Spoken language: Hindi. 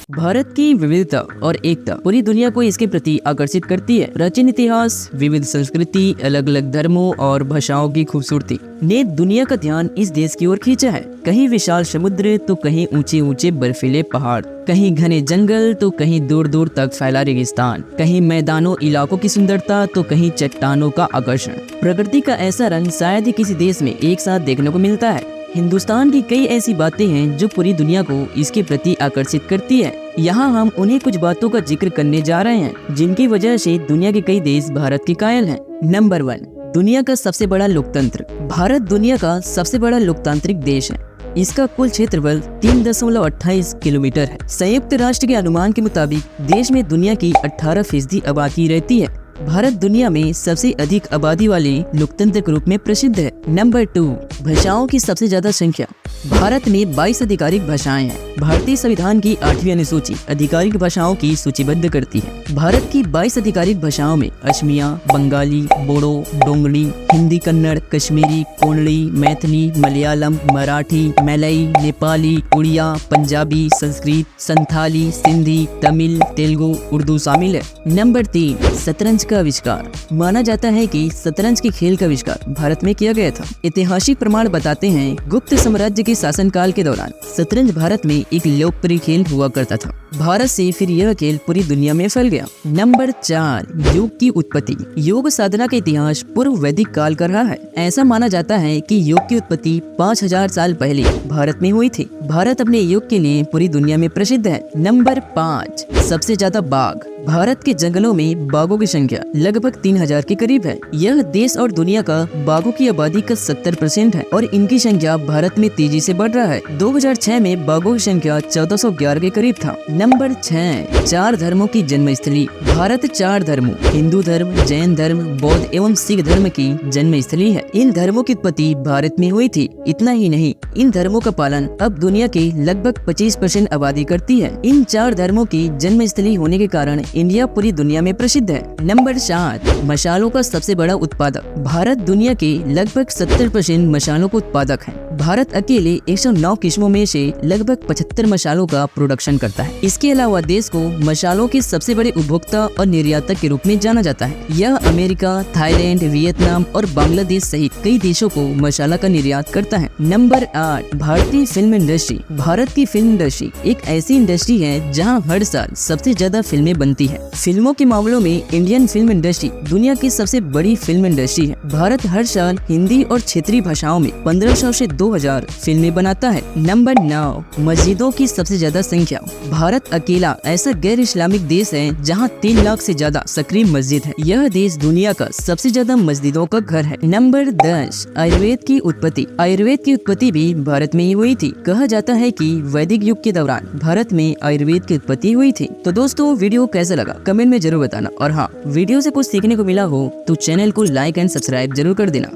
भारत की विविधता और एकता पूरी दुनिया को इसके प्रति आकर्षित करती है। प्राचीन इतिहास, विविध संस्कृति, अलग अलग धर्मों और भाषाओं की खूबसूरती ने दुनिया का ध्यान इस देश की ओर खींचा है। कहीं विशाल समुद्र तो कहीं ऊंचे ऊंचे बर्फीले पहाड़, कहीं घने जंगल तो कहीं दूर दूर तक फैला रेगिस्तान, कहीं मैदानों इलाकों की सुंदरता तो कहीं चट्टानों का आकर्षण। प्रकृति का ऐसा रंग शायद ही किसी देश में एक साथ देखने को मिलता है। हिंदुस्तान की कई ऐसी बातें हैं जो पूरी दुनिया को इसके प्रति आकर्षित करती है। यहाँ हम उन्हीं कुछ बातों का जिक्र करने जा रहे हैं जिनकी वजह से दुनिया के कई देश भारत के कायल हैं। नंबर 1, दुनिया का सबसे बड़ा लोकतंत्र। भारत दुनिया का सबसे बड़ा लोकतांत्रिक देश है। इसका कुल क्षेत्रफल 3.28 किलोमीटर है। संयुक्त राष्ट्र के अनुमान के मुताबिक देश में दुनिया की 18% आबादी रहती है। भारत दुनिया में सबसे अधिक आबादी वाले लोकतंत्र के रूप में प्रसिद्ध है। नंबर 2, भाषाओं की सबसे ज्यादा संख्या। भारत में 22 आधिकारिक भाषाएं हैं। भारतीय संविधान की 8वीं अनुसूची आधिकारिक भाषाओं की सूचीबद्ध करती है। भारत की 22 आधिकारिक भाषाओं में असमिया, बंगाली, बोडो, डोंगरी, हिंदी, कन्नड़, कश्मीरी, कोनड़ी, मैथिली, मलयालम, मराठी, मलई, नेपाली, उड़िया, पंजाबी, संस्कृत, संथाली, सिंधी, तमिल, तेलुगु, उर्दू शामिल है। नंबर 3, शतरंज का आविष्कार। माना जाता है कि शतरंज के खेल का आविष्कार भारत में किया गया था। ऐतिहासिक प्रमाण बताते हैं गुप्त साम्राज्य के शासनकाल के दौरान शतरंज भारत में एक लोकप्रिय खेल हुआ करता था। भारत से फिर यह खेल पूरी दुनिया में फैल गया। नंबर 4, योग की उत्पत्ति। योग साधना का इतिहास पूर्व वैदिक काल का रहा है। ऐसा माना जाता है कि योग की उत्पत्ति 5000 साल पहले भारत में हुई थी। भारत अपने योग के लिए पूरी दुनिया में प्रसिद्ध है। नंबर 5, सबसे ज्यादा बाघ। भारत के जंगलों में बाघों की संख्या लगभग 3000 के करीब है। यह देश और दुनिया का बाघों की आबादी का 70% है और इनकी संख्या भारत में तेजी से बढ़ रहा है। 2006 में बाघों की संख्या 1411 के करीब था। नंबर 6, 4 धर्मों की जन्मस्थली। भारत 4 धर्मों हिंदू धर्म, जैन धर्म, बौद्ध एवं सिख धर्म की जन्मस्थली है। इन धर्मों की उत्पत्ति भारत में हुई थी। इतना ही नहीं, इन धर्मों का पालन अब दुनिया की लगभग 25% आबादी करती है। इन 4 धर्मों की जन्मस्थली होने के कारण इंडिया पूरी दुनिया में प्रसिद्ध है। नंबर 7, मसालों का सबसे बड़ा उत्पादक। भारत दुनिया के लगभग 70% मसालों का उत्पादक है। भारत अकेले 109 किस्मों में से लगभग 75 मसालों का प्रोडक्शन करता है। इसके अलावा देश को मसालों के सबसे बड़े उपभोक्ता और निर्यातक के रूप में जाना जाता है। यह अमेरिका, थाईलैंड, वियतनाम और बांग्लादेश सहित कई देशों को मसाला का निर्यात करता है। नंबर 8, भारतीय फिल्म इंडस्ट्री। भारत की फिल्म इंडस्ट्री एक ऐसी इंडस्ट्री है जहां हर साल सबसे ज्यादा फिल्में बनती है। फिल्मों के मामलों में इंडियन फिल्म इंडस्ट्री दुनिया की सबसे बड़ी फिल्म इंडस्ट्री है। भारत हर साल हिंदी और क्षेत्रीय भाषाओं में 1500 से 2000 फिल्में बनाता है। नंबर 9, मस्जिदों की सबसे ज्यादा संख्या। भारत अकेला ऐसा गैर इस्लामिक देश है जहां 3 लाख से ज्यादा सक्रिय मस्जिद है। यह देश दुनिया का सबसे ज्यादा मस्जिदों का घर है। नंबर 10, आयुर्वेद की उत्पत्ति। आयुर्वेद की उत्पत्ति भी भारत में ही हुई थी। कहा जाता है कि वैदिक युग के दौरान भारत में आयुर्वेद की उत्पत्ति हुई थी। तो दोस्तों, वीडियो कैसा लगा कमेंट में जरूर बताना। और हाँ, वीडियो से कुछ सीखने को मिला हो तो चैनल को लाइक एंड सब्सक्राइब जरूर कर देना।